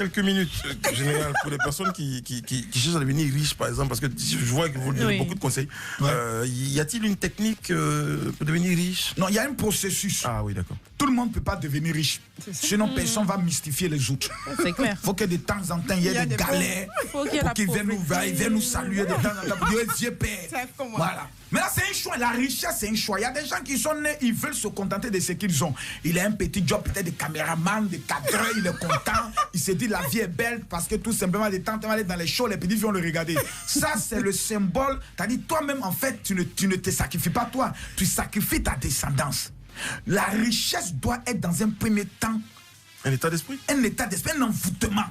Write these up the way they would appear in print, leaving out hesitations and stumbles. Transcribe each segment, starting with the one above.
quelques minutes, général, pour les personnes qui cherchent à devenir riches, par exemple, parce que je vois que vous donnez beaucoup de conseils. Y a-t-il une technique pour devenir riche? Non, il y a un processus. Ah oui, d'accord. Tout le monde ne peut pas devenir riche. Sinon, personne va mystifier les autres. C'est clair. Il faut que de temps en temps, il y ait des galères pour qu'ils viennent nous voir, ils viennent nous saluer de temps en temps pour dire Dieu Père. Voilà. Mais là, c'est un choix. La richesse, c'est un choix. Il y a des gens qui sont nés, ils veulent se contenter de ce qu'ils ont. Il a un petit job, peut-être de caméraman, de cadreur, il est content. Il se dit la vie est belle parce que tout simplement, de temps en temps, aller dans les shows, les petits vont le regarder. Ça, c'est le symbole. C'est-à-dire, toi-même, en fait, tu ne te sacrifies pas toi. Tu sacrifies ta descendance. La richesse doit être dans un premier temps un état d'esprit. Un état d'esprit, un envoûtement.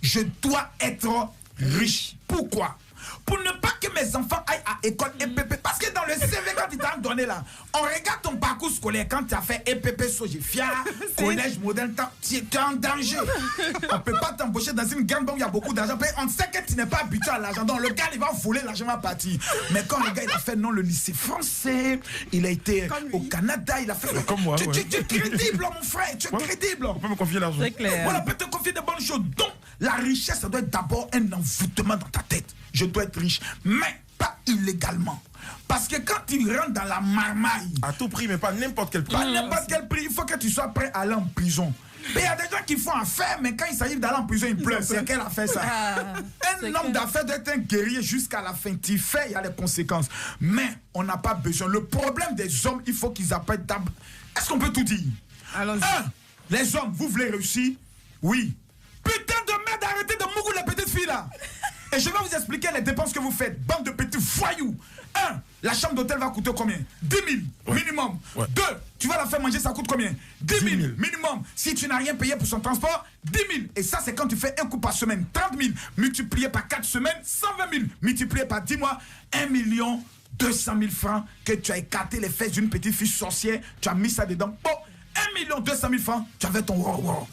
Je dois être riche. Pourquoi? Pour ne pas que mes enfants aillent à école EPP. Parce que dans le CV, quand ils t'ont donné là, on regarde ton parcours scolaire. Quand tu as fait EPP Sogefia, collège moderne, tu es en danger. On ne peut pas t'embaucher dans une grande banque où il y a beaucoup d'argent. On sait que tu n'es pas habitué à l'argent. Donc le gars, il va voler, l'argent va partir. Mais quand le gars, il a fait non, le lycée français, il a été au Canada, il a fait. Comme moi. Tu es crédible, mon frère. Tu es crédible. On peut me confier l'argent. C'est clair. Voilà, on peut te confier de bonnes choses. Donc, la richesse, ça doit être d'abord un envoûtement dans ta tête. Je dois être riche, mais pas illégalement. Parce que quand tu rentres dans la marmaille... À tout prix, mais pas n'importe quel prix. Pas n'importe quel prix, il faut que tu sois prêt à aller en prison. Mais il y a des gens qui font affaire, mais quand il s'agit d'aller en prison, ils pleurent. C'est quelle affaire ça? Un homme d'affaires doit être un guerrier jusqu'à la fin. Tu fais, il y a les conséquences. Mais on n'a pas besoin. Le problème des hommes, il faut qu'ils appellent d'abord. Est-ce qu'on peut tout dire? Allons-y. Les hommes, vous voulez réussir? Oui. Putain de merde, arrêtez de mourir les petites filles là. Et je vais vous expliquer les dépenses que vous faites. Bande de petits voyous. 1. La chambre d'hôtel va coûter combien? 10 000 minimum. 2. Tu vas la faire manger, ça coûte combien? 10 000 minimum. Si tu n'as rien payé pour son transport, 10 000. Et ça, c'est quand tu fais un coup par semaine. 30 000 multiplié par 4 semaines, 120 000 multiplié par 10 mois, 1 200 000 francs que tu as écarté les fesses d'une petite fille sorcière. Tu as mis ça dedans. Bon, 1 200 000 francs, tu avais ton wow.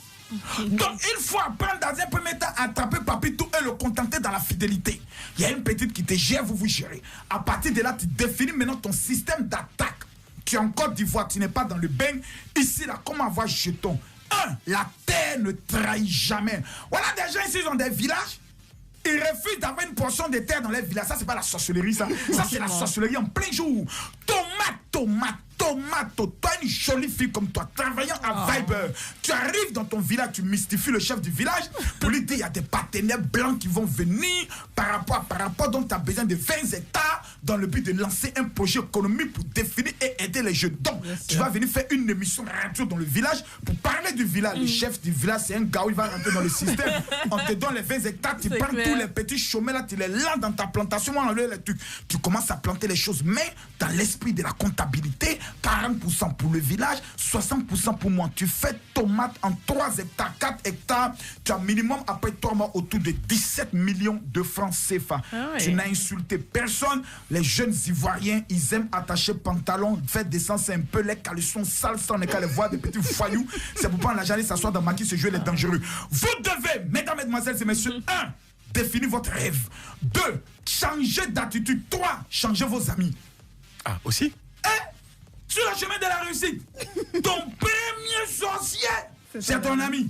Donc il faut apprendre dans un premier temps à attraper Papitou et le contenter dans la fidélité. Il y a une petite qui te gère, vous gérez. À partir de là, tu définis maintenant ton système d'attaque. Tu es en Côte d'Ivoire, tu n'es pas dans le bain. Ici, là, comment avoir jeton? 1. La terre ne trahit jamais. Voilà, des gens ici, ils ont des villages. Ils refusent d'avoir une portion de terre dans les villages. Ça, c'est pas la sorcellerie, ça. Ça, c'est la sorcellerie en plein jour. Tomate. Toi, une jolie fille comme toi, travaillant à Viber, tu arrives dans ton village, tu mystifies le chef du village pour lui dire il y a des partenaires blancs qui vont venir par rapport, donc tu as besoin de 20 hectares dans le but de lancer un projet économique pour définir et aider les jeunes. Donc, tu vas venir faire une émission radio dans le village pour parler du village. Le chef du village, c'est un gars où il va rentrer dans le système. On te donne les 20 hectares, tu prends tous les petits chômeurs là, tu les lances dans ta plantation, tu commences à planter les choses, mais dans l'esprit de la comptabilité, 40% pour le village, 60% pour moi. Tu fais tomate en 3 hectares, 4 hectares. Tu as minimum après 3 mois autour de 17 millions de francs CFA. Tu n'as insulté personne. Les jeunes Ivoiriens, ils aiment attacher pantalon, faire descendre un peu les caleçons sales sans les voir des petits voyous. C'est pourquoi on n'a jamais s'asseoir dans maquis, ce jeu est dangereux. Vous devez, mesdames, mesdemoiselles et messieurs, 1. Définir votre rêve. 2. Changer d'attitude. 3. Changer vos amis. Ah, aussi? Sur le chemin de la réussite, ton premier sorcier, c'est ton ami.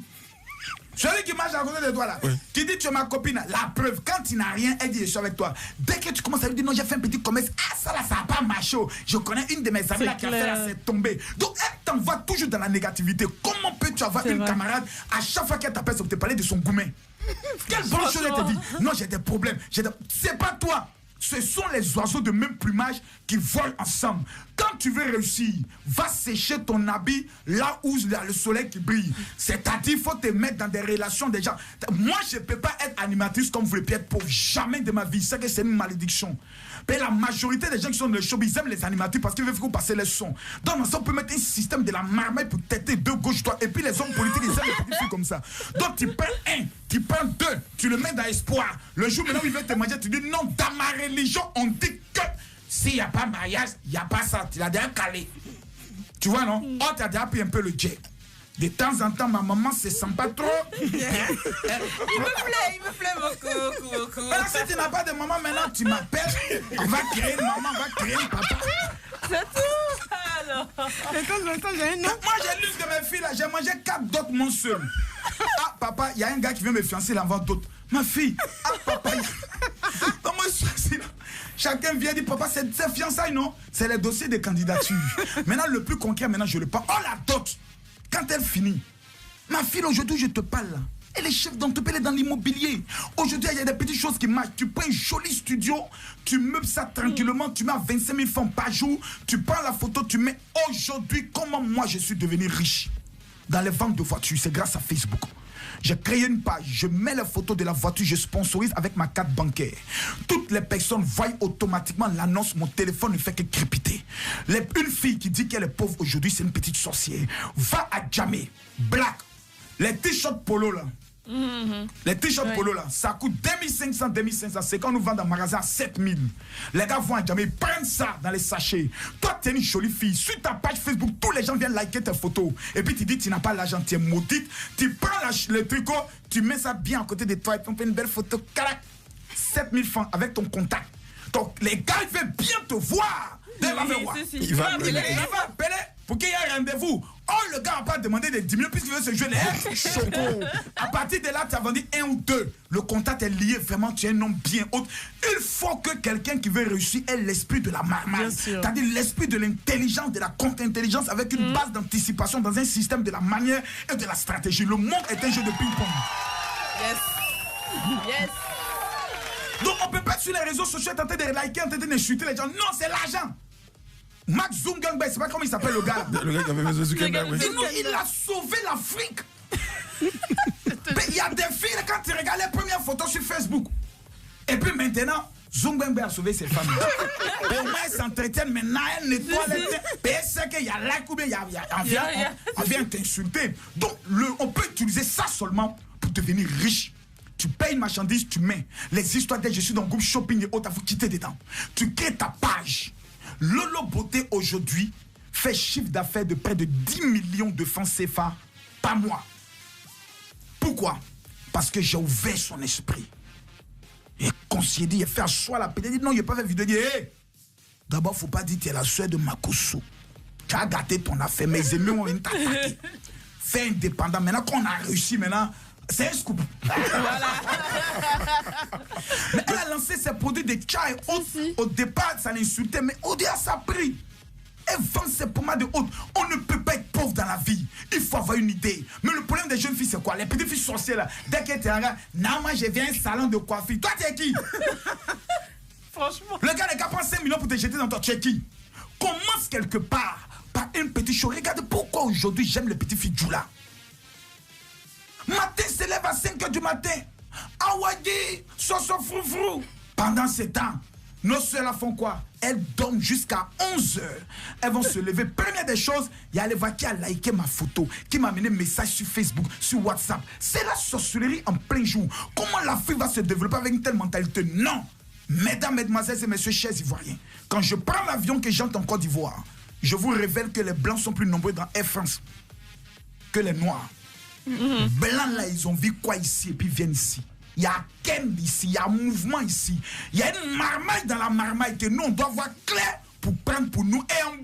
Celui qui marche à côté de toi là, qui dit tu es ma copine, la preuve, quand tu n'as rien, elle dit je suis avec toi. Dès que tu commences à lui dire non, j'ai fait un petit commerce, ça là, ça n'a pas marché. Je connais une de mes amies là qui a fait là, c'est tombé. Donc elle t'envoie toujours dans la négativité. Comment peux-tu avoir une camarade, à chaque fois qu'elle t'appelle, c'est pour te parler de son gourmet? Quelle bonne chose elle te dit? Non, j'ai des problèmes. C'est pas toi. Ce sont les oiseaux de même plumage qui volent ensemble. Quand tu veux réussir, va sécher ton habit là où il y a le soleil qui brille. C'est-à-dire, il faut te mettre dans des relations des gens. Moi, je ne peux pas être animatrice comme vous le être pauvre. Jamais de ma vie. C'est que c'est une malédiction. Mais la majorité des gens qui sont dans le show, ils aiment les animateurs parce qu'ils veulent faire passer les sons. Donc, on peut mettre un système de la marmaille pour têter de gauche, toi. Et puis, les hommes politiques, ils aiment les petits filles comme ça. Donc, tu prends 1, tu prends 2, tu le mets dans espoir. Le jour maintenant où il veut te manger, tu dis non, dans ma religion, on dit que s'il n'y a pas mariage, il n'y a pas ça. Tu l'as déjà calé. Tu vois, non? Oh, tu as déjà pris un peu le jet. De temps en temps, ma maman se sent pas trop. Il me plaît beaucoup. Alors, si tu n'as pas de maman, maintenant tu m'appelles. On va créer une maman, on va créer un papa. C'est tout. Alors. Moi, j'ai l'une de mes filles là, j'ai mangé 4 d'autres mon seul. Ah, papa, il y a un gars qui vient me fiancer l'envoi d'autres. Ma fille, ah, papa, comment je chacun vient dire, papa, c'est fiançailles, non? C'est le dossier de candidature. Maintenant, le plus concret, maintenant, je le parle. Oh, la dot! Quand elle finit, ma fille, aujourd'hui, je te parle. Elle est chef d'entreprise, elle est dans l'immobilier. Aujourd'hui, il y a des petites choses qui marchent. Tu prends un joli studio, tu meubles ça tranquillement, tu mets à 25 000 francs par jour, tu prends la photo, tu mets aujourd'hui comment moi je suis devenu riche. Dans les ventes de voitures, c'est grâce à Facebook. J'ai créé une page, je mets les photos de la voiture, je sponsorise avec ma carte bancaire. Toutes les personnes voient automatiquement l'annonce, mon téléphone ne fait que crépiter. Une fille qui dit qu'elle est pauvre aujourd'hui, c'est une petite sorcière. Va à Djamé, Black, les t-shirts polo là. Les t-shirts polo là, ça coûte 2500, 2500. C'est quand on nous vend dans le magasin à 7000. Les gars vont à Djamé, ils prennent ça dans les sachets. Toi, tu es une jolie fille. Sur ta page Facebook, tous les gens viennent liker tes photos. Et puis tu dis, tu n'as pas l'argent, tu es maudite. Tu prends le tricot, tu mets ça bien à côté de toi et tu fais une belle photo. 7000 francs avec ton contact. Donc les gars, ils veulent bien te voir. Il va appeler pour qu'il y ait un rendez-vous. Oh, le gars n'a pas demandé de 10 000 puisqu'il veut se jouer les chocos. À partir de là, tu as vendu 1 ou 2. Le contact est lié, vraiment, tu es un homme bien haut. Il faut que quelqu'un qui veut réussir ait l'esprit de la marmaille. C'est-à-dire l'esprit de l'intelligence, de la contre-intelligence avec une base d'anticipation dans un système de la manière et de la stratégie. Le monde est un jeu de ping-pong. Yes. Donc on ne peut pas sur les réseaux sociaux tenter de liker, tenter d'insulter les gens. Non, c'est l'argent. Max Zuckerberg, c'est pas comment il s'appelle le gars. Le gars qui avait besoin de Zuckerberg, oui. Non, il a sauvé l'Afrique. Il y a des filles, quand tu regardes les premières photos sur Facebook. Et puis maintenant, Zuckerberg a sauvé ses femmes. Au moins, elles s'entretiennent maintenant, elles nettoient les têtes. Et elle sait qu'il y a like ou bien on vient t'insulter. Donc, on peut utiliser ça seulement pour devenir riche. Tu payes une marchandise, tu mets les histoires de je suis dans le groupe shopping et autres, vous quitter dedans. Tu crées ta page. Lolo Beauté aujourd'hui fait chiffre d'affaires de près de 10 millions de francs CFA par mois. Pourquoi? Parce que j'ai ouvert son esprit. Et conseillé, dit, faire choix la pédale. Non, il n'a pas fait vidéo. Hey, d'abord, il ne faut pas dire que tu es la soeur de Makosso. Tu as gâté ton affaire, mais les ennemis ont attaqué. Fais indépendant. Maintenant qu'on a réussi, maintenant, c'est un scoop. Voilà. Mais elle a lancé ses produits de chai. Au départ, ça l'insultait, mais au départ, ça a pris. Elle vend ses pommades de haute. On ne peut pas être pauvre dans la vie. Il faut avoir une idée. Mais le problème des jeunes filles, c'est quoi? Les petites filles sorcières, là, dès qu'elles te regardent, non, moi, je viens à un salon de coiffure. Toi, tu es qui? Franchement. Le gars prend 5 millions pour te jeter dans ton tu es qui? Commence quelque part par une petite chose. Regarde pourquoi aujourd'hui j'aime les petites filles Djoula. Matin se lève à 5 h du matin. Awadi, soso froufrou. Pendant ce temps, nos soeurs font quoi? Elles dorment jusqu'à 11 h. Elles vont se lever. Première des choses, il y a Leva qui a liké ma photo, qui m'a amené un message sur Facebook, sur WhatsApp. C'est la sorcellerie en plein jour. Comment l'Afrique va se développer avec une telle mentalité? Non. Mesdames, mesdemoiselles et messieurs, chers Ivoiriens, quand je prends l'avion que j'entre en Côte d'Ivoire, je vous révèle que les Blancs sont plus nombreux dans Air France que les Noirs. Blancs là, ils ont vu quoi ici et puis ils viennent ici. Il y a Ken ici, il y a un mouvement ici. Il y a une marmaille dans la marmaille que nous on doit voir clair pour prendre pour nous et en